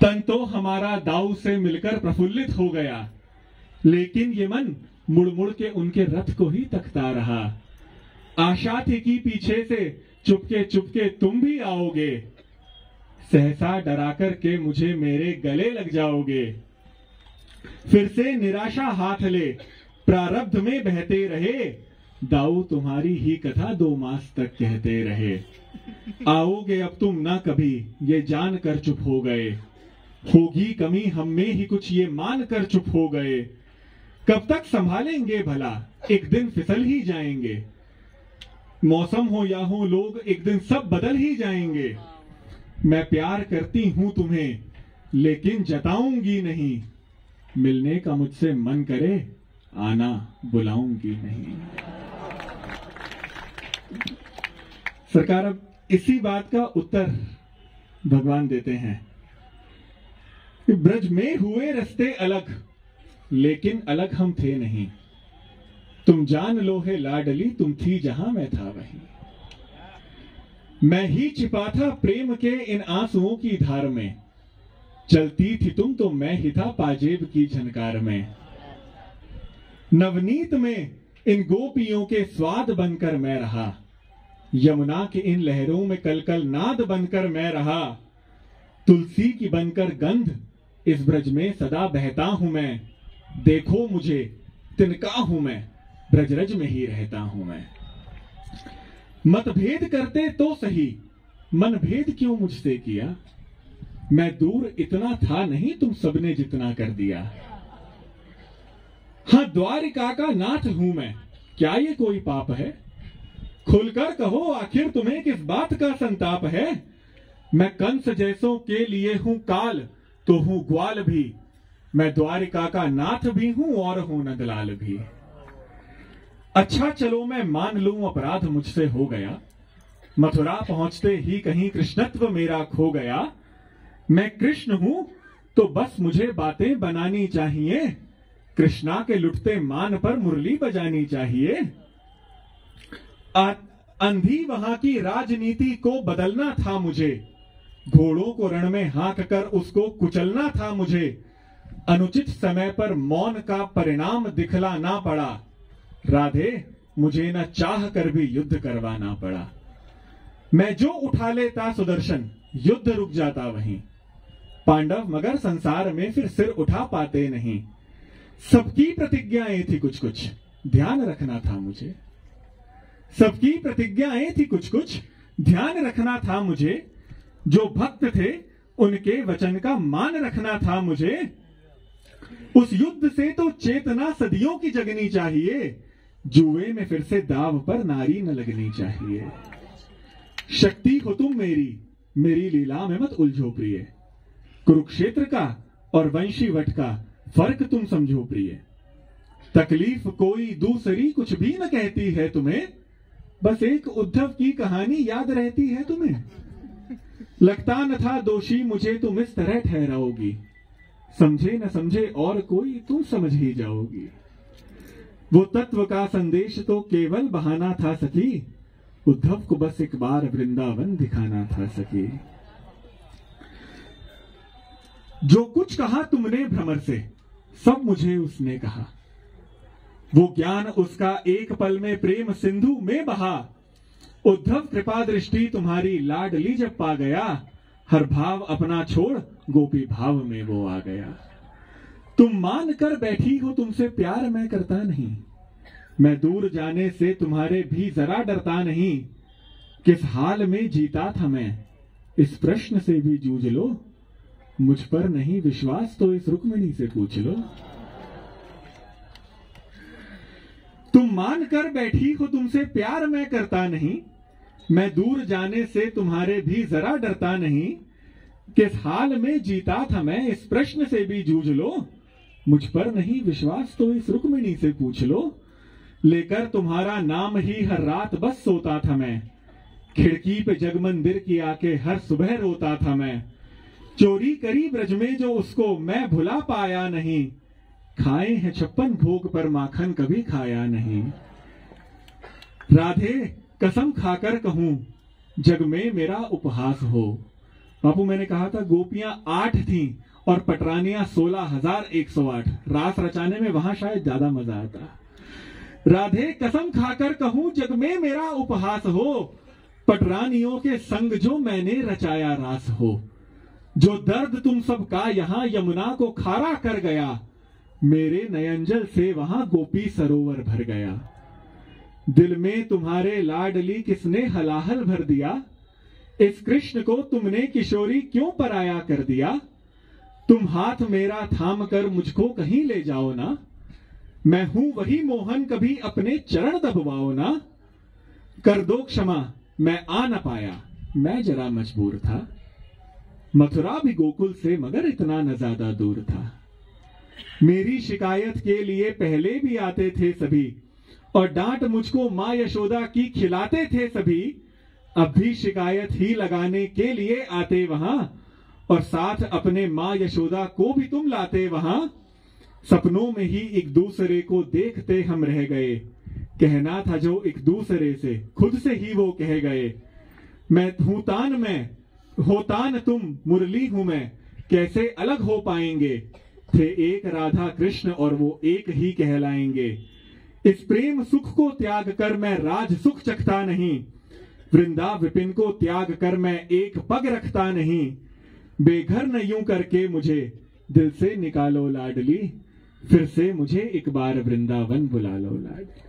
तन तो हमारा दाऊ से मिलकर प्रफुल्लित हो गया, लेकिन ये मन मुड़ मुड़ के उनके रथ को ही तकता रहा। आशा थी कि पीछे से चुपके चुपके तुम भी आओगे, सहसा डरा कर के मुझे मेरे गले लग जाओगे। फिर से निराशा हाथ ले प्रारब्ध में बहते रहे, दाऊ तुम्हारी ही कथा 2 मास तक कहते रहे। आओगे अब तुम ना कभी ये जान कर चुप हो गए, होगी कमी हम में ही कुछ ये मान कर चुप हो गए। कब तक संभालेंगे भला, एक दिन फिसल ही जाएंगे। मौसम हो या हो लोग, एक दिन सब बदल ही जाएंगे। मैं प्यार करती हूं तुम्हें लेकिन जताऊंगी नहीं, मिलने का मुझसे मन करे आना बुलाऊंगी नहीं। सरकार अब इसी बात का उत्तर भगवान देते हैं। ब्रज में हुए रास्ते अलग, लेकिन अलग हम थे नहीं। तुम जान लो है लाडली, तुम थी जहां मैं था वहीं। मैं ही छिपा था प्रेम के इन आंसुओं की धार में, चलती थी तुम तो मैं ही था पाजेब की झनकार में। नवनीत में इन गोपियों के स्वाद बनकर मैं रहा, यमुना के इन लहरों में कलकल नाद बनकर मैं रहा। तुलसी की बनकर गंध इस ब्रज में सदा बहता हूं मैं, देखो मुझे तिनका हूं मैं, ब्रजरज में ही रहता हूं मैं। मतभेद करते तो सही, मन भेद क्यों मुझसे किया, मैं दूर इतना था नहीं तुम सबने जितना कर दिया। हां द्वारिका का नाथ हूं मैं, क्या ये कोई पाप है, खुलकर कहो आखिर तुम्हें किस बात का संताप है। मैं कंस जैसों के लिए हूं काल तो हूं ग्वाल भी, मैं द्वारिका का नाथ भी हूं और हूं नंदलाल भी। अच्छा चलो मैं मान लूं अपराध मुझसे हो गया, मथुरा पहुंचते ही कहीं कृष्णत्व मेरा खो गया। मैं कृष्ण हूं तो बस मुझे बातें बनानी चाहिए, कृष्णा के लुटते मान पर मुरली बजानी चाहिए। अंधी वहां की राजनीति को बदलना था मुझे, घोड़ों को रण में हाँक कर उसको कुचलना था मुझे। अनुचित समय पर मौन का परिणाम दिखलाना पड़ा, राधे मुझे न चाह कर भी युद्ध करवाना पड़ा। मैं जो उठा लेता सुदर्शन, युद्ध रुक जाता वहीं। पांडव मगर संसार में फिर सिर उठा पाते नहीं। सबकी प्रतिज्ञाएं थी कुछ कुछ, ध्यान रखना था मुझे। सबकी प्रतिज्ञाएं थी कुछ कुछ, ध्यान रखना था मुझे। जो भक्त थे उनके वचन का मान रखना था मुझे। उस युद्ध से तो चेतना सदियों की जगनी चाहिए, जुए में फिर से दाव पर नारी न लगनी चाहिए। शक्ति हो तुम मेरी, मेरी लीला में मत उलझो प्रिय, कुरुक्षेत्र का और वंशीवट का फर्क तुम समझो प्रिय। तकलीफ कोई दूसरी कुछ भी न कहती है तुम्हें, बस एक उद्धव की कहानी याद रहती है तुम्हें। लगता न था दोषी मुझे तुम इस तरह ठहराओगी, समझे न समझे और कोई तुम समझ ही जाओगी। वो तत्व का संदेश तो केवल बहाना था सखी, उद्धव को बस एक बार वृंदावन दिखाना था सखी। जो कुछ कहा तुमने भ्रमर से, सब मुझे उसने कहा। वो ज्ञान उसका एक पल में प्रेम सिंधु में बहा। उद्धव कृपा दृष्टि तुम्हारी लाडली जब पा गया, हर भाव अपना छोड़ गोपी भाव में वो आ गया। तुम मान कर बैठी हो तुमसे प्यार मैं करता नहीं, मैं दूर जाने से तुम्हारे भी जरा डरता नहीं। किस हाल में जीता था मैं, इस प्रश्न से भी जूझ लो, मुझ पर नहीं विश्वास तो इस रुक्मिणी से पूछ लो। तुम मान कर बैठी हो तुमसे प्यार मैं करता नहीं, मैं दूर जाने से तुम्हारे भी जरा डरता नहीं। किस हाल में जीता था मैं, इस प्रश्न से भी जूझ लो, मुझ पर नहीं विश्वास तो इस रुक्मिणी से पूछ लो। लेकर तुम्हारा नाम ही हर रात बस सोता था मैं, खिड़की पे जगमंदिर की आके हर सुबह रोता था मैं। चोरी करी ब्रज में जो उसको मैं भुला पाया नहीं, खाए हैं 56 भोग पर माखन कभी खाया नहीं। राधे कसम खाकर कहूं जग में मेरा उपहास हो, बापू मैंने कहा था गोपियां 8 थीं और पटरानियां 16,108। रास रचाने में वहां शायद ज्यादा मजा आता। राधे कसम खाकर कहूं जग में मेरा उपहास हो, पटरानियों के संग जो मैंने रचाया रास हो। जो दर्द तुम सबका यहां यमुना को खारा कर गया, मेरे नयंजल से वहां गोपी सरोवर भर गया। दिल में तुम्हारे लाडली किसने हलाहल भर दिया, इस कृष्ण को तुमने किशोरी क्यों पराया कर दिया। तुम हाथ मेरा थाम कर मुझको कहीं ले जाओ ना, मैं हूं वही मोहन कभी अपने चरण दबवाओ ना। कर दो क्षमा मैं आ न पाया, मैं जरा मजबूर था। मथुरा भी गोकुल से मगर इतना न ज्यादा दूर था। मेरी शिकायत के लिए पहले भी आते थे सभी, और डांट मुझको मां यशोदा की खिलाते थे सभी। अब भी शिकायत ही लगाने के लिए आते वहां, और साथ अपने मां यशोदा को भी तुम लाते वहां। सपनों में ही एक दूसरे को देखते हम रह गए, कहना था जो एक दूसरे से खुद से ही वो कह गए। मैं हूं तान में हो तान तुम, मुरली हूं मैं, कैसे अलग हो पाएंगे। थे एक राधा कृष्ण और वो एक ही कहलाएंगे। इस प्रेम सुख को त्याग कर मैं राज सुख चखता नहीं, वृंदा विपिन को त्याग कर मैं एक पग रखता नहीं। बेघर न यूं करके मुझे दिल से निकालो लाडली, फिर से मुझे एक बार वृंदावन बुला लो लाडली।